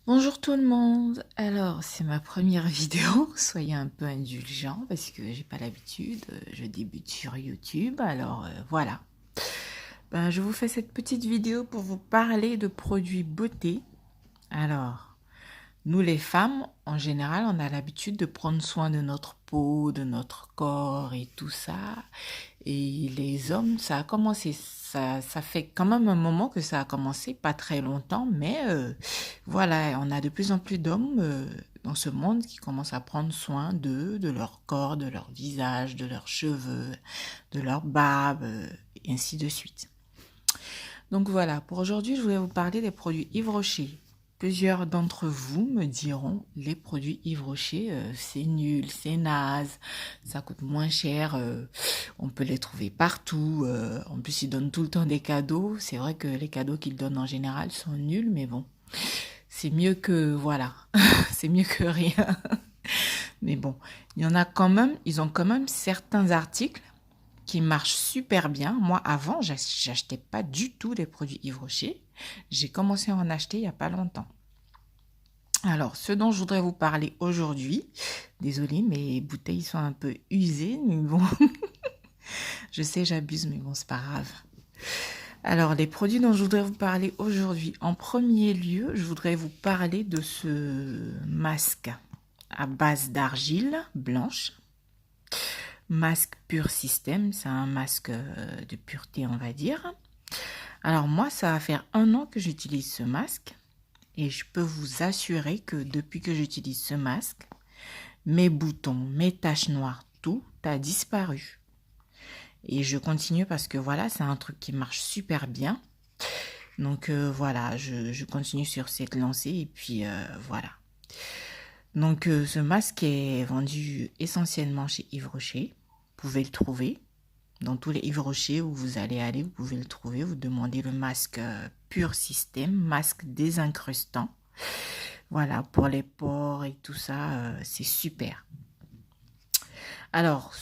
Bonjour tout le monde. Alors, c'est ma première vidéo. Soyez un peu indulgents parce que j'ai pas l'habitude. Je débute sur YouTube. Alors, voilà. Je vous fais cette petite vidéo pour vous parler de produits beauté. Alors, nous les femmes, en général, on a l'habitude de prendre soin de notre peau, de notre corps et tout ça. Et les hommes, ça a commencé, ça fait quand même un moment que ça a commencé, pas très longtemps, mais voilà, on a de plus en plus d'hommes dans ce monde qui commencent à prendre soin d'eux, de leur corps, de leur visage, de leurs cheveux, de leur barbe, et ainsi de suite. Donc voilà, pour aujourd'hui, je voulais vous parler des produits Yves Rocher. Plusieurs d'entre vous me diront, les produits Yves Rocher, c'est nul, c'est naze, ça coûte moins cher, on peut les trouver partout. En plus, ils donnent tout le temps des cadeaux. C'est vrai que les cadeaux qu'ils donnent en général sont nuls, mais bon, c'est mieux que, voilà, c'est mieux que rien. Mais bon, il y en a quand même, ils ont quand même certains articles qui marchent super bien. Moi, avant, j'achetais pas du tout les produits Yves Rocher. J'ai commencé à en acheter il y a pas longtemps. Alors, ce dont je voudrais vous parler aujourd'hui, désolée, mes bouteilles sont un peu usées, mais bon, je sais, j'abuse, mais bon, c'est pas grave. Alors, les produits dont je voudrais vous parler aujourd'hui, en premier lieu, je voudrais vous parler de ce masque à base d'argile blanche. Masque Pur System, c'est un masque de pureté, on va dire. Alors moi, ça va faire 1 an que j'utilise ce masque et je peux vous assurer que depuis que j'utilise ce masque, mes boutons, mes taches noires, tout a disparu. Et je continue parce que voilà, c'est un truc qui marche super bien. Donc voilà, je continue sur cette lancée et puis voilà. Donc ce masque est vendu essentiellement chez Yves Rocher. Vous pouvez le trouver dans tous les Yves Rocher où vous allez aller, vous pouvez le trouver. Vous demandez le masque Pur System, masque désincrustant. Voilà, pour les pores et tout ça, c'est super. Alors,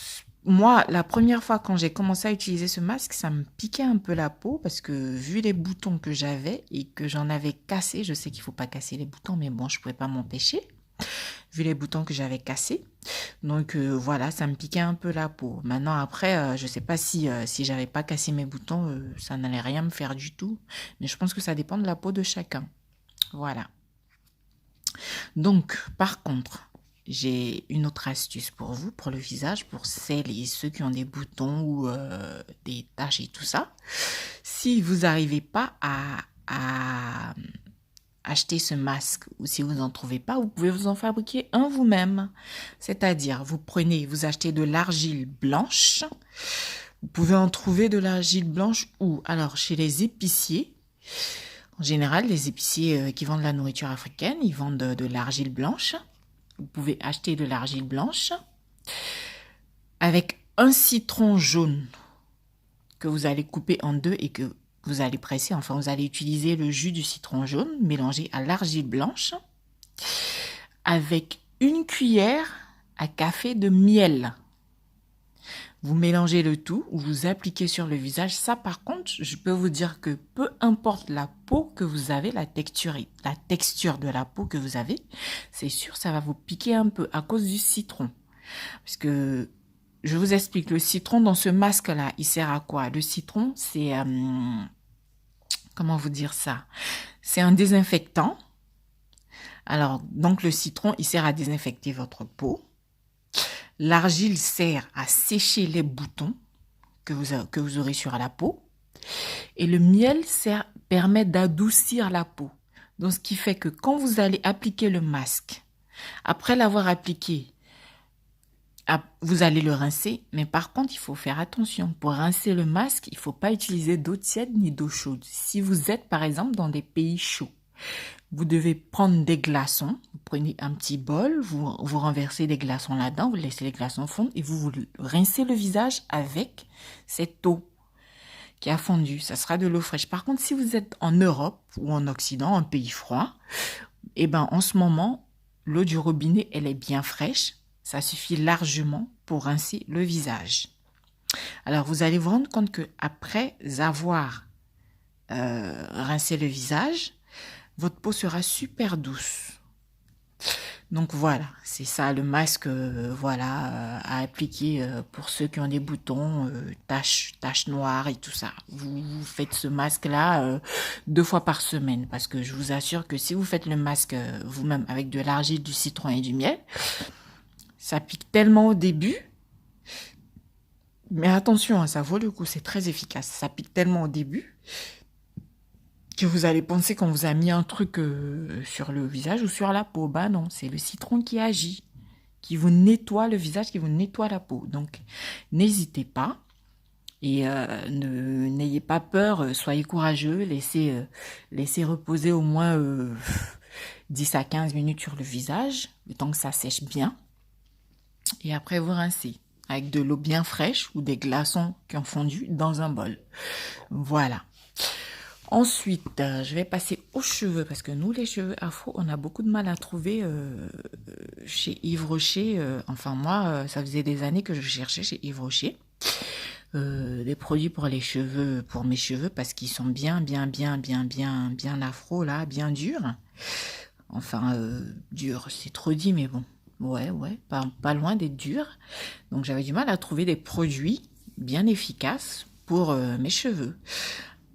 moi, la première fois quand j'ai commencé à utiliser ce masque, ça me piquait un peu la peau parce que vu les boutons que j'avais et que j'en avais cassé, je sais qu'il ne faut pas casser les boutons, mais bon, je ne pouvais pas m'empêcher, vu les boutons que j'avais cassés. Donc voilà, ça me piquait un peu la peau. Maintenant, après, je ne sais pas si j'avais pas cassé mes boutons, ça n'allait rien me faire du tout. Mais je pense que ça dépend de la peau de chacun. Voilà. Donc, par contre, j'ai une autre astuce pour vous, pour le visage, pour celles et ceux qui ont des boutons ou des taches et tout ça. Si vous n'arrivez pas à acheter ce masque ou si vous n'en trouvez pas, vous pouvez vous en fabriquer un vous-même. C'est-à-dire, vous achetez de l'argile blanche. Vous pouvez en trouver de l'argile blanche où? Alors, chez les épiciers. En général, les épiciers qui vendent la nourriture africaine, ils vendent de l'argile blanche. Vous pouvez acheter de l'argile blanche avec un citron jaune que vous allez couper en deux et que vous allez presser. Enfin, vous allez utiliser le jus du citron jaune mélangé à l'argile blanche avec une cuillère à café de miel. Vous mélangez le tout, vous appliquez sur le visage. Ça, par contre, je peux vous dire que peu importe la peau que vous avez, la texture de la peau que vous avez, c'est sûr, ça va vous piquer un peu à cause du citron. Parce que, je vous explique, le citron dans ce masque-là, il sert à quoi? Le citron, c'est, comment vous dire ça? C'est un désinfectant. Alors, donc le citron, il sert à désinfecter votre peau. L'argile sert à sécher les boutons que vous aurez sur la peau. Et le miel permet d'adoucir la peau. Donc, ce qui fait que quand vous allez appliquer le masque, après l'avoir appliqué, vous allez le rincer. Mais par contre, il faut faire attention. Pour rincer le masque, il ne faut pas utiliser d'eau tiède ni d'eau chaude. Si vous êtes, par exemple, dans des pays chauds, vous devez prendre des glaçons. Vous prenez un petit bol, vous renversez des glaçons là-dedans, vous laissez les glaçons fondre et vous rincez le visage avec cette eau qui a fondu. Ça sera de l'eau fraîche. Par contre, si vous êtes en Europe ou en Occident, un pays froid, en ce moment, l'eau du robinet, elle est bien fraîche. Ça suffit largement pour rincer le visage. Alors, vous allez vous rendre compte que après avoir rincé le visage, votre peau sera super douce. Donc voilà, c'est ça le masque voilà, à appliquer pour ceux qui ont des boutons, taches noires et tout ça. Vous faites ce masque-là 2 fois par semaine parce que je vous assure que si vous faites le masque vous-même avec de l'argile, du citron et du miel, ça pique tellement au début. Mais attention, ça vaut le coup, c'est très efficace. Ça pique tellement au début que vous allez penser qu'on vous a mis un truc sur le visage ou sur la peau. Bah non, c'est le citron qui agit, qui vous nettoie le visage, qui vous nettoie la peau. Donc, n'hésitez pas et n'ayez pas peur, soyez courageux, laissez reposer au moins 10 à 15 minutes sur le visage, le temps que ça sèche bien. Et après, vous rincez avec de l'eau bien fraîche ou des glaçons qui ont fondu dans un bol. Voilà. Ensuite, je vais passer aux cheveux parce que nous, les cheveux afro, on a beaucoup de mal à trouver chez Yves Rocher. Enfin, moi, ça faisait des années que je cherchais chez Yves Rocher des produits pour les cheveux, pour mes cheveux, parce qu'ils sont bien afro, là, bien durs. Enfin, durs, c'est trop dit, mais bon. Ouais, pas loin d'être dur. Donc, j'avais du mal à trouver des produits bien efficaces pour mes cheveux.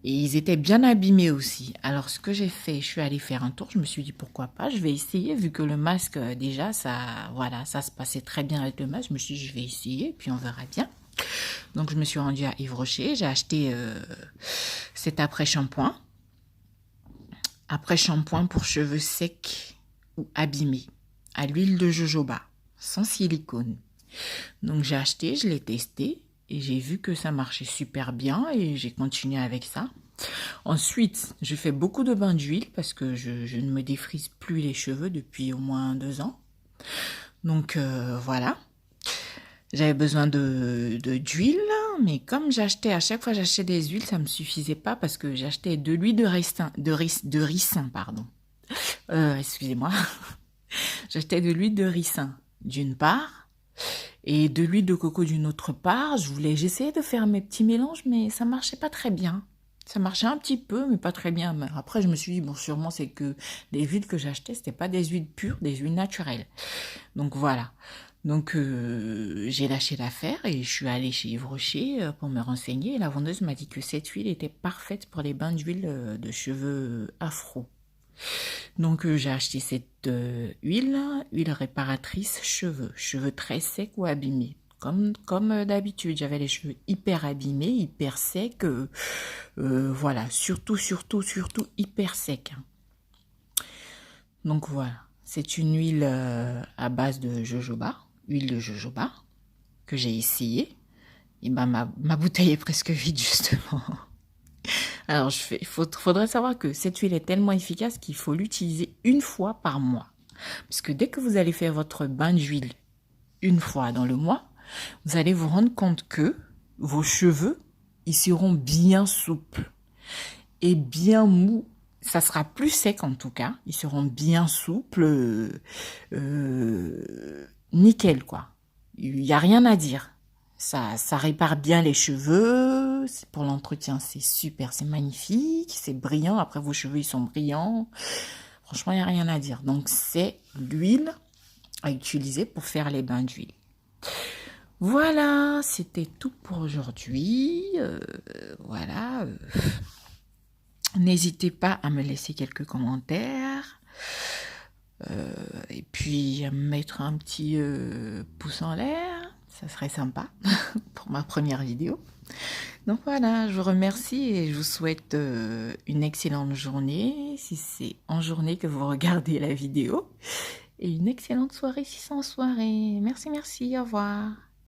Et ils étaient bien abîmés aussi. Alors, ce que j'ai fait, je suis allée faire un tour. Je me suis dit, pourquoi pas, je vais essayer. Vu que le masque, déjà, voilà, ça se passait très bien avec le masque. Je me suis dit, je vais essayer, puis on verra bien. Donc, je me suis rendue à Yves Rocher. J'ai acheté cet après-shampoing. Après-shampoing pour cheveux secs ou abîmés. À l'huile de jojoba, sans silicone. Donc, j'ai acheté, je l'ai testé. Et j'ai vu que ça marchait super bien et j'ai continué avec ça. Ensuite, je fais beaucoup de bains d'huile parce que je ne me défrise plus les cheveux depuis au moins 2 ans. Donc voilà. J'avais besoin d'huile, mais comme à chaque fois j'achetais des huiles, ça ne me suffisait pas parce que j'achetais de l'huile de ricin, pardon. Excusez-moi. J'achetais de l'huile de ricin d'une part. Et de l'huile de coco d'une autre part. J'essayais de faire mes petits mélanges, mais ça marchait pas très bien. Ça marchait un petit peu, mais pas très bien. Mais après, je me suis dit, bon, sûrement, c'est que les huiles que j'achetais, c'était pas des huiles pures, des huiles naturelles. Donc, voilà. Donc, j'ai lâché l'affaire et je suis allée chez Yves Rocher pour me renseigner. Et la vendeuse m'a dit que cette huile était parfaite pour les bains d'huile de cheveux afro. Donc j'ai acheté cette huile réparatrice cheveux très secs ou abîmés. Comme d'habitude, j'avais les cheveux hyper abîmés, hyper secs, voilà, surtout hyper secs. Donc voilà, c'est une huile à base de jojoba, huile de jojoba, que j'ai essayé. Et ben ma bouteille est presque vide justement. Alors, faudrait savoir que cette huile est tellement efficace qu'il faut l'utiliser 1 fois par mois. Parce que dès que vous allez faire votre bain d'huile 1 fois dans le mois, vous allez vous rendre compte que vos cheveux, ils seront bien souples et bien mous. Ça sera plus sec en tout cas. Ils seront bien souples, nickel quoi. Il n'y a rien à dire. Ça répare bien les cheveux. Pour l'entretien, c'est super, c'est magnifique, c'est brillant. Après, vos cheveux, ils sont brillants. Franchement, il n'y a rien à dire. Donc, c'est l'huile à utiliser pour faire les bains d'huile. Voilà, c'était tout pour aujourd'hui. Voilà. N'hésitez pas à me laisser quelques commentaires. Et puis, à me mettre un petit pouce en l'air. Ça serait sympa pour ma première vidéo. Donc voilà, je vous remercie et je vous souhaite une excellente journée, si c'est en journée que vous regardez la vidéo, et une excellente soirée si c'est en soirée. Merci, au revoir.